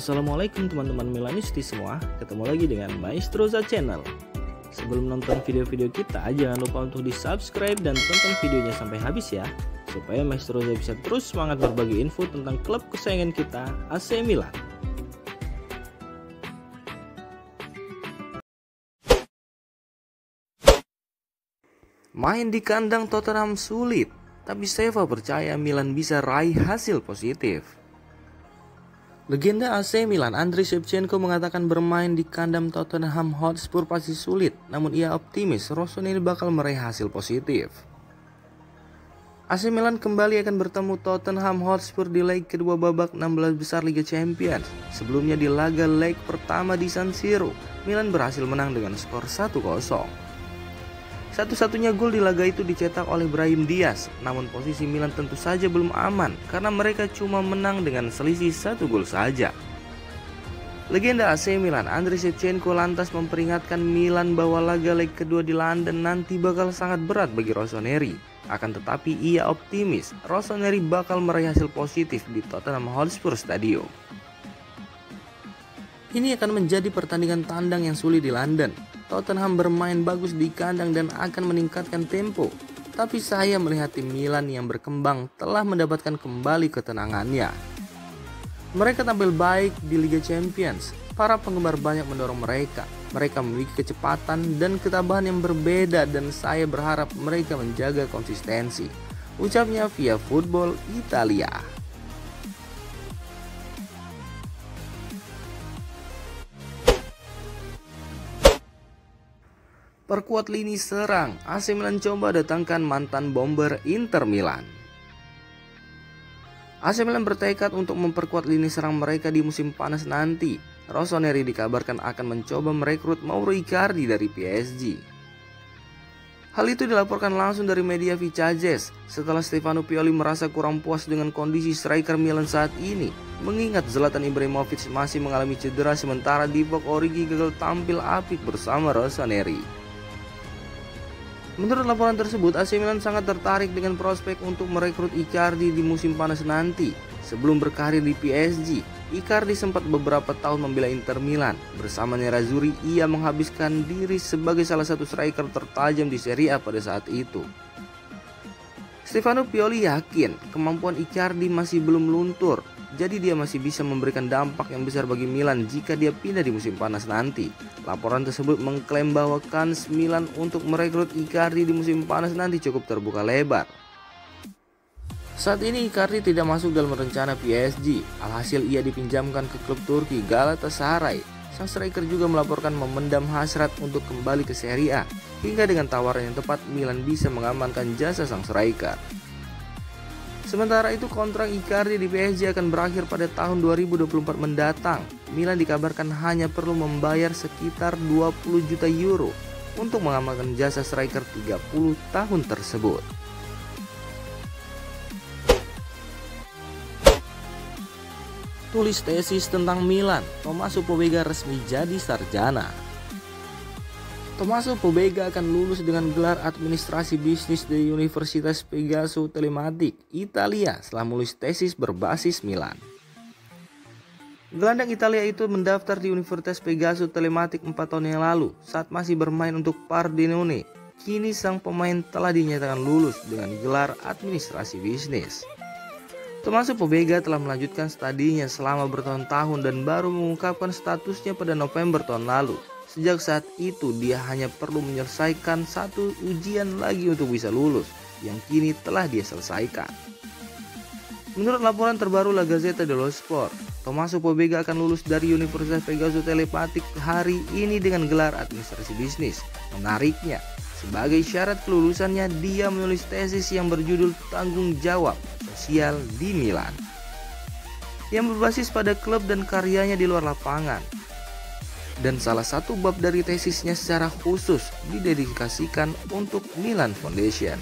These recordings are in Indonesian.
Assalamualaikum teman-teman Milanisti semua, ketemu lagi dengan Maestroza Channel. Sebelum nonton video-video kita, jangan lupa untuk di subscribe dan tonton videonya sampai habis ya, supaya Maestroza bisa terus semangat berbagi info tentang klub kesayangan kita, AC Milan. Main di kandang Tottenham sulit, tapi Seva percaya Milan bisa raih hasil positif. Legenda AC Milan Andriy Shevchenko mengatakan bermain di kandang Tottenham Hotspur pasti sulit, namun ia optimis Rossoneri bakal meraih hasil positif. AC Milan kembali akan bertemu Tottenham Hotspur di leg kedua babak 16 besar Liga Champions. Sebelumnya di laga leg pertama di San Siro, Milan berhasil menang dengan skor 1-0. Satu-satunya gol di laga itu dicetak oleh Brahim Diaz, namun posisi Milan tentu saja belum aman karena mereka cuma menang dengan selisih 1 gol saja. Legenda AC Milan Andriy Shevchenko lantas memperingatkan Milan bahwa laga leg kedua di London nanti bakal sangat berat bagi Rossoneri. Akan tetapi ia optimis Rossoneri bakal meraih hasil positif di Tottenham Hotspur Stadium. Ini akan menjadi pertandingan tandang yang sulit di London. Tottenham bermain bagus di kandang dan akan meningkatkan tempo. Tapi saya melihat tim Milan yang berkembang telah mendapatkan kembali ketenangannya. Mereka tampil baik di Liga Champions. Para penggemar banyak mendorong mereka. Mereka memiliki kecepatan dan ketabahan yang berbeda dan saya berharap mereka menjaga konsistensi. Ucapnya via Football Italia. Perkuat lini serang, AC Milan coba datangkan mantan bomber Inter Milan. AC Milan bertekad untuk memperkuat lini serang mereka di musim panas nanti. Rossoneri dikabarkan akan mencoba merekrut Mauro Icardi dari PSG. Hal itu dilaporkan langsung dari media Vicajes setelah Stefano Pioli merasa kurang puas dengan kondisi striker Milan saat ini. Mengingat Zlatan Ibrahimovic masih mengalami cedera sementara Divock Origi gagal tampil apik bersama Rossoneri. Menurut laporan tersebut, AC Milan sangat tertarik dengan prospek untuk merekrut Icardi di musim panas nanti. Sebelum berkarir di PSG, Icardi sempat beberapa tahun membela Inter Milan. Bersama Nerazzurri, ia menghabiskan diri sebagai salah satu striker tertajam di Serie A pada saat itu. Stefano Pioli yakin kemampuan Icardi masih belum luntur, jadi dia masih bisa memberikan dampak yang besar bagi Milan jika dia pindah di musim panas nanti. Laporan tersebut mengklaim bahwa kans Milan untuk merekrut Icardi di musim panas nanti cukup terbuka lebar. Saat ini Icardi tidak masuk dalam rencana PSG, alhasil ia dipinjamkan ke klub Turki Galatasaray. Sang striker juga melaporkan memendam hasrat untuk kembali ke Serie A, hingga dengan tawaran yang tepat Milan bisa mengamankan jasa sang striker. Sementara itu kontrak Icardi di PSG akan berakhir pada tahun 2024 mendatang. Milan dikabarkan hanya perlu membayar sekitar 20 juta euro untuk mengamankan jasa striker 30 tahun tersebut. Tulis tesis tentang Milan, Tommaso Pobega resmi jadi sarjana. Tommaso Pobega akan lulus dengan gelar administrasi bisnis dari Universitas Pegaso Telematik, Italia setelah menulis tesis berbasis Milan. Gelandang Italia itu mendaftar di Universitas Pegaso Telematik 4 tahun yang lalu saat masih bermain untuk Pordenone. Kini sang pemain telah dinyatakan lulus dengan gelar administrasi bisnis. Tommaso Pobega telah melanjutkan studinya selama bertahun-tahun dan baru mengungkapkan statusnya pada November tahun lalu. Sejak saat itu dia hanya perlu menyelesaikan satu ujian lagi untuk bisa lulus, yang kini telah dia selesaikan. Menurut laporan terbaru La Gazzetta dello Sport, Tommaso Pobega akan lulus dari Universitas Pegaso Telematik hari ini dengan gelar administrasi bisnis. Menariknya, sebagai syarat kelulusannya dia menulis tesis yang berjudul Tanggung Jawab Sosial di Milan, yang berbasis pada klub dan karyanya di luar lapangan. Dan salah satu bab dari tesisnya secara khusus didedikasikan untuk Milan Foundation.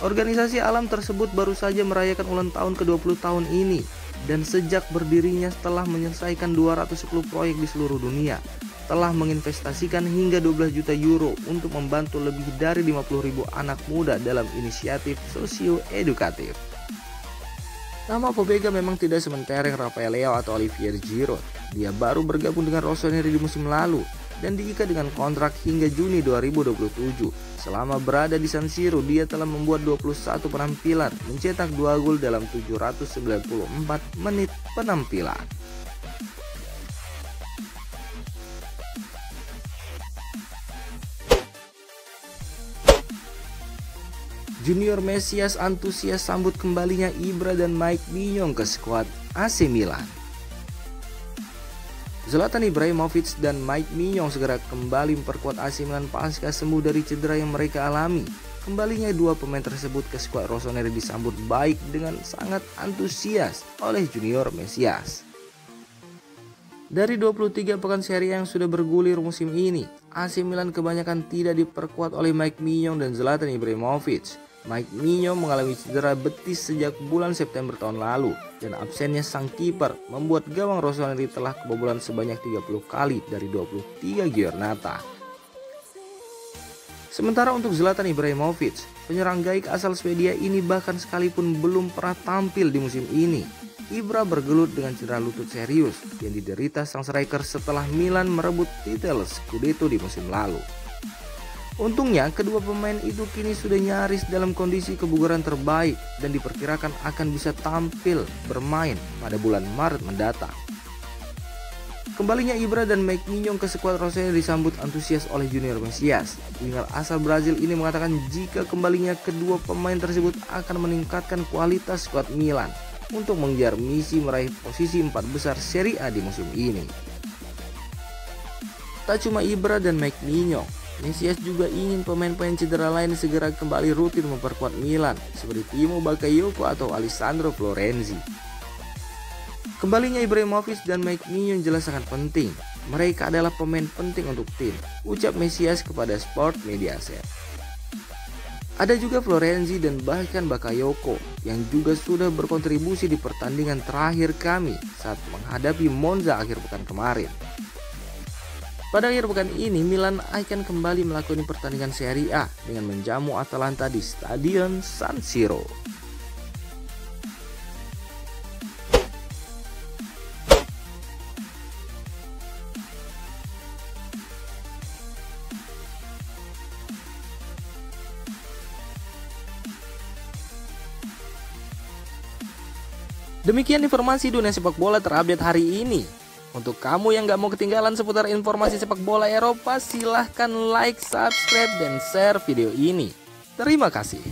Organisasi alam tersebut baru saja merayakan ulang tahun ke-20 tahun ini, dan sejak berdirinya telah menyelesaikan 210 proyek di seluruh dunia, telah menginvestasikan hingga 12 juta euro untuk membantu lebih dari 50.000 anak muda dalam inisiatif sosio-edukatif. Nama Pobega memang tidak sementereng Rafael Leao atau Olivier Giroud. Dia baru bergabung dengan Rossoneri di musim lalu dan diikat dengan kontrak hingga Juni 2027. Selama berada di San Siro, dia telah membuat 21 penampilan, mencetak 2 gol dalam 794 menit penampilan. Junior Mesias antusias sambut kembalinya Ibra dan Mike Maignan ke skuad AC Milan. Zlatan Ibrahimovic dan Mike Maignan segera kembali memperkuat AC Milan pasca sembuh dari cedera yang mereka alami. Kembalinya dua pemain tersebut ke skuad Rossoneri disambut baik dengan sangat antusias oleh Junior Mesias. Dari 23 pekan seri yang sudah bergulir musim ini, AC Milan kebanyakan tidak diperkuat oleh Mike Maignan dan Zlatan Ibrahimovic. Mike Maignan mengalami cedera betis sejak bulan September tahun lalu dan absennya sang kiper membuat gawang Rossoneri telah kebobolan sebanyak 30 kali dari 23 giornata. Sementara untuk Zlatan Ibrahimovic, penyerang gaik asal Swedia ini bahkan sekalipun belum pernah tampil di musim ini. Ibra bergelut dengan cedera lutut serius yang diderita sang striker setelah Milan merebut titel Scudetto di musim lalu. Untungnya kedua pemain itu kini sudah nyaris dalam kondisi kebugaran terbaik dan diperkirakan akan bisa tampil bermain pada bulan Maret mendatang. Kembalinya Ibra dan Mike Maignan ke skuad Rossoneri disambut antusias oleh Junior Mesias. Winger asal Brazil ini mengatakan jika kembalinya kedua pemain tersebut akan meningkatkan kualitas skuad Milan untuk mengejar misi meraih posisi 4 besar Serie A di musim ini. Tak cuma Ibra dan Mike Maignan, Mesias juga ingin pemain-pemain cedera lain segera kembali rutin memperkuat Milan seperti Timo Bakayoko atau Alessandro Florenzi. Kembalinya Ibrahimovic dan Mike Maignan jelas sangat penting. Mereka adalah pemain penting untuk tim, ucap Mesias kepada Sport Mediaset. Ada juga Florenzi dan bahkan Bakayoko yang juga sudah berkontribusi di pertandingan terakhir kami saat menghadapi Monza akhir pekan kemarin. Pada akhir pekan ini, Milan akan kembali melakukan pertandingan Serie A dengan menjamu Atalanta di Stadion San Siro. Demikian informasi dunia sepak bola terupdate hari ini. Untuk kamu yang gak mau ketinggalan seputar informasi sepak bola Eropa, silahkan like, subscribe, dan share video ini. Terima kasih.